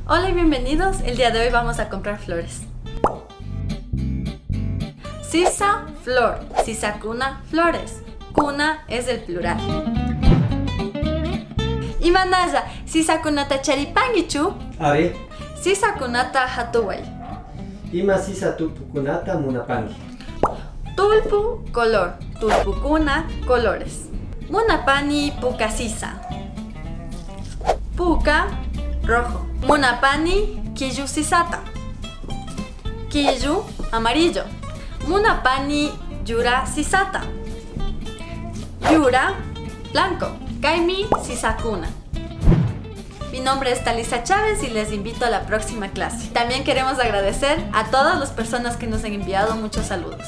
Hola y bienvenidos. El día de hoy vamos a comprar flores. Sisa, flor. Sisakuna, flores. Kuna es el plural. Imanalla, sisakunata charipangichu. Ari, Sisakunata hatuway. ima sisa tupukunata munapangi. Tulpu, color. Tulpukuna, colores. Munapani puka sisa. Puka, rojo. Munapani killu sisata. Killu, amarillo. Munapani yura sisata. Yura, blanco. Kaimi sisakuna. Mi nombre es Talisa Chávez y les invito a la próxima clase. También queremos agradecer a todas las personas que nos han enviado muchos saludos.